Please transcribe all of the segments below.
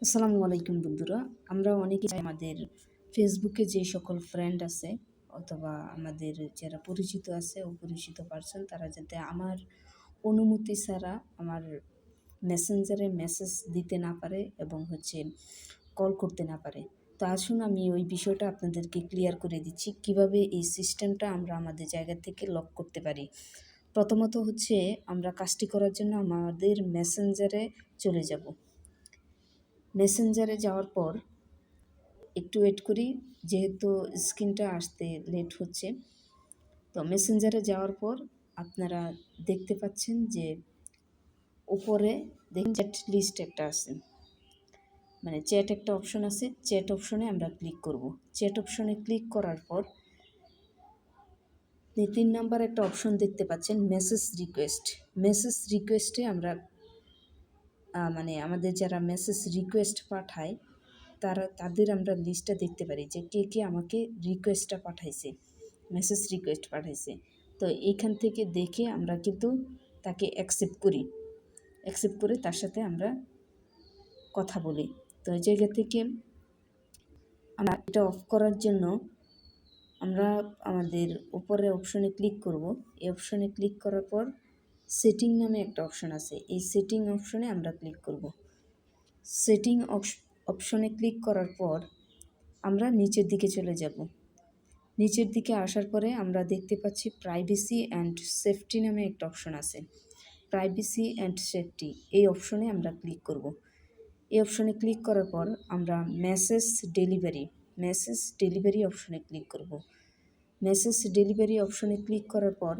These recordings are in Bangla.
আসসালামু আলাইকুম বন্ধুরা। আমরা অনেকেই আমাদের ফেসবুকে যে সকল ফ্রেন্ড আছে অথবা আমাদের যারা পরিচিত আছে অপরিচিত পার্সন তারা যাতে আমার অনুমতি ছাড়া আমার মেসেঞ্জারে মেসেজ দিতে না পারে এবং কল করতে না পারে। তো আসুন আমি ওই বিষয়টা আপনাদেরকে ক্লিয়ার করে দিচ্ছি কিভাবে এই সিস্টেমটা আমরা আমাদের জায়গা থেকে লক করতে পারি। প্রথমত আমরা কাজটি করার জন্য আমাদের মেসেঞ্জারে চলে যাব। মেসেঞ্জারে যাওয়ার পর একটু ওয়েট করি, যেহেতু স্ক্রিনটা আসতে লেট হচ্ছে। তো মেসেঞ্জারে যাওয়ার পর আপনারা দেখতে পাচ্ছেন যে উপরে দেখুন চ্যাট লিস্ট একটা আছে, মানে চ্যাট একটা অপশন আছে। চ্যাট অপশনে আমরা ক্লিক করব। চ্যাট অপশনে ক্লিক করার পর 3 নাম্বার একটা অপশন দেখতে পাচ্ছেন মেসেজ রিকোয়েস্ট। মেসেজ রিকোয়েস্টে আমরা আমাদের যারা মেসেজ রিকোয়েস্ট পাঠায় তাদের আমরা লিস্টটা দেখতে পারি যে কে কে আমাকে রিকোয়েস্টটা পাঠাইছে, মেসেজ রিকোয়েস্ট পাঠাইছে। তো এইখান থেকে দেখে আমরা কিন্তু তাকে অ্যাকসেপ্ট করি, অ্যাকসেপ্ট করে তার সাথে আমরা কথা বলি। তো এই জায়গা থেকে আমরা এটা অফ করার জন্য আমরা আমাদের উপরে অপশনে ক্লিক করব। এই অপশনে ক্লিক করার পর সেটিং নামে একটা অপশন আছে, এই সেটিং অপশনে আমরা ক্লিক করব। সেটিং অপশনে ক্লিক করার পর আমরা নিচের দিকে চলে যাব। নিচের দিকে আসার পরে আমরা দেখতে পাচ্ছি প্রাইভেসি অ্যান্ড সেফটি নামে একটা অপশন আছে। প্রাইভেসি অ্যান্ড সেফটি এই অপশনে আমরা ক্লিক করব। এই অপশনে ক্লিক করার পর আমরা মেসেজ ডেলিভারি অপশনে ক্লিক করব। মেসেজ ডেলিভারি অপশনে ক্লিক করার পর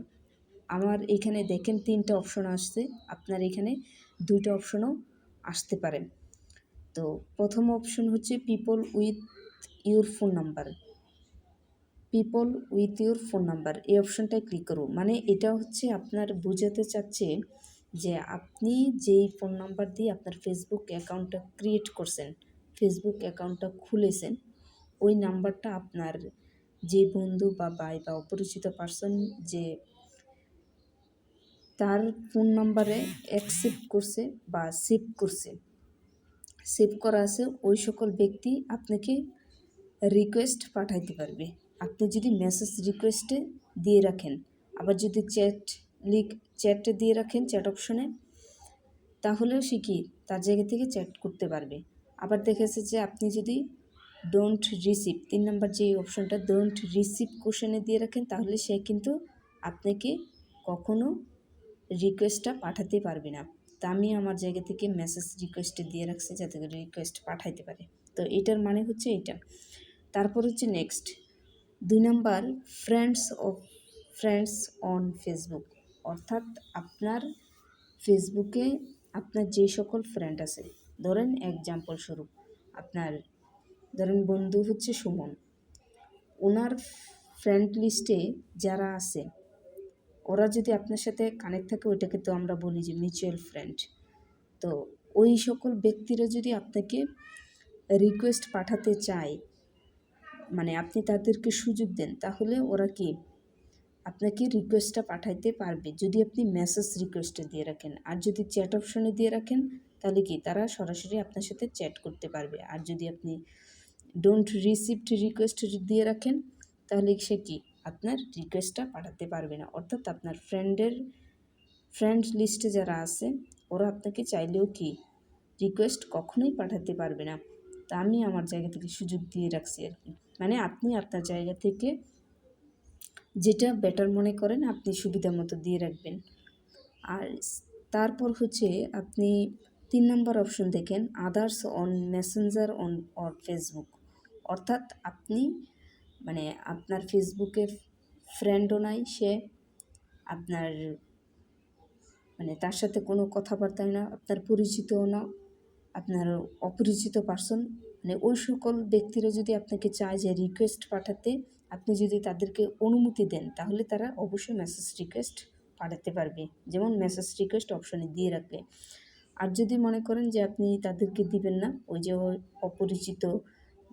আমার এখানে দেখেন 3টা অপশন আসছে, আপনার এখানে 2টা অপশনও আসতে পারে। তো প্রথম option people with your phone number. People with your phone number এই অপশনটায় ক্লিক করব। মানে এটা আপনার বোঝাতে চাচ্ছে যে আপনি যেই ফোন নাম্বার দিয়ে আপনার ফেসবুক অ্যাকাউন্টটা ক্রিয়েট করছেন, ফেসবুক অ্যাকাউন্টটা খুলেছেন, ওই নাম্বারটা আপনার যে বন্ধু বা ভাই বা অপরিচিত পার্সন যে তার ফোন নাম্বারে অ্যাকসেপ্ট করছে বা সেভ করা আছে, ওই সকল ব্যক্তি আপনাকে রিকোয়েস্ট পাঠাইতে পারবে। আপনি যদি মেসেজ রিকোয়েস্টে দিয়ে রাখেন, আবার যদি চ্যাটে দিয়ে রাখেন চ্যাট অপশনে, তাহলেও সে কি তার জায়গা থেকে চ্যাট করতে পারবে। আবার দেখেছে যে আপনি যদি ডোন্ট রিসিভ 3 নাম্বার যে অপশনটা ডোন্ট রিসিভ কোশ্চেনে দিয়ে রাখেন, তাহলে সে কিন্তু আপনাকে কখনো রিকোয়েস্টটা পাঠাতে পারবে না। তা আমি আমার জায়গা থেকে মেসেজ রিকোয়েস্টে দিয়ে রাখছি যাতে করে রিকোয়েস্ট পাঠাইতে পারে। তো এটার মানে এটা। তারপর next 2 number friends on Facebook. অর্থাৎ আপনার ফেসবুকে আপনার যে সকল ফ্রেন্ড আছে, ধরেন এক্সাম্পল স্বরূপ ধরেন বন্ধু সুমন, ওনার ফ্রেন্ড লিস্টে যারা আছে ওরা যদি আপনার সাথে কানেক্ট থাকে, ওইটাকে তো আমরা বলি যে মিউচুয়াল ফ্রেন্ড। তো ওই সকল ব্যক্তিরা যদি আপনাকে রিকোয়েস্ট পাঠাতে চায়, মানে আপনি তাদেরকে সুযোগ দেন, তাহলে ওরা কি আপনাকে রিকোয়েস্টটা পাঠাইতে পারবে যদি আপনি মেসেজ রিকোয়েস্টে দিয়ে রাখেন। আর যদি চ্যাট অপশনে দিয়ে রাখেন তাহলে কি তারা সরাসরি আপনার সাথে চ্যাট করতে পারবে। আর যদি আপনি ডোন্ট রিসিভড রিকোয়েস্ট দিয়ে রাখেন তাহলে সে কি আপনার রিকোয়েস্টটা পাঠাতে পারবে না। অর্থাৎ আপনার ফ্রেন্ড লিস্টে যারা আছে ওরা আপনাকে চাইলেও কি রিকোয়েস্ট কখনোই পাঠাতে পারবে না। তা আমি আমার জায়গা থেকে সুযোগ দিয়ে রাখছি আর কি। মানে আপনি আপনার জায়গা থেকে যেটা বেটার মনে করেন আপনি সুবিধা মতো দিয়ে রাখবেন। আর তারপর আপনি 3 নম্বর অপশন দেখেন others on Messenger or Facebook. অর্থাৎ আপনি আপনার ফেসবুকে ফ্রেন্ডও নাই, সে আপনার তার সাথে কোনো কথাবার্তাই না, আপনার পরিচিতও না, আপনার অপরিচিত পার্সন, ওই সকল ব্যক্তিরা যদি আপনাকে চায় যে রিকোয়েস্ট পাঠাতে, আপনি যদি তাদেরকে অনুমতি দেন তাহলে তারা অবশ্যই মেসেজ রিকোয়েস্ট পাঠাতে পারবে, যেমন মেসেজ রিকোয়েস্ট অপশনে দিয়ে রাখলে। আর যদি মনে করেন যে আপনি তাদেরকে দিবেন না, ওই যে অপরিচিত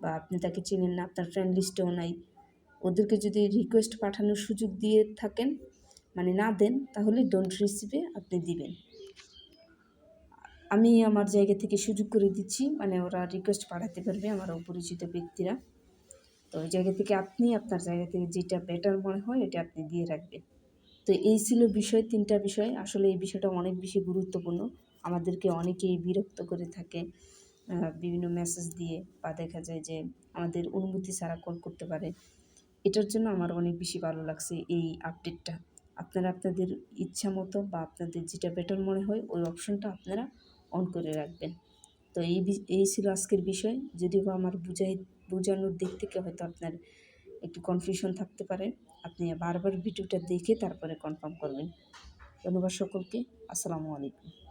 বা আপনি তাকে চেনেন না, আপনার ফ্রেন্ড লিস্টেও নাই, ওদেরকে যদি রিকোয়েস্ট পাঠানোর সুযোগ দিয়ে থাকেন না দেন, তাহলে ডোন্ট রিসিভে আপনি দিবেন। আমি আমার জায়গা থেকে সুযোগ করে দিচ্ছি, মানে ওরা রিকোয়েস্ট পাঠাতে পারবে আমার অপরিচিত ব্যক্তিরা। তো ওই জায়গা থেকে আপনি আপনার জায়গা থেকে যেটা বেটার মনে হয় এটা আপনি দিয়ে রাখবেন। তো এই ছিল বিষয়, 3টা বিষয়। আসলে এই বিষয়টা অনেক বেশি গুরুত্বপূর্ণ। আমাদেরকে অনেকেই বিরক্ত করে থাকে বিভিন্ন মেসেজ দিয়ে, বা দেখা যায় যে আমাদের অনুমতি ছাড়া কল করতে পারে। এটার জন্য আমার অনেক বেশি ভালো লাগছে এই আপডেটটা। আপনারা আপনাদের ইচ্ছা মতো বা আপনাদের যেটা বেটার মনে হয় ওই অপশনটা আপনারা অন করে রাখবেন। তো এই ছিল আজকের বিষয়। যদিও বা আমার বোঝানোর দিক থেকে হয়তো আপনার একটু কনফিউশন থাকতে পারে। আপনি বারবার ভিডিওটা দেখে তারপরে কনফার্ম করবেন। ধন্যবাদ সকলকে। আসসালামু আলাইকুম।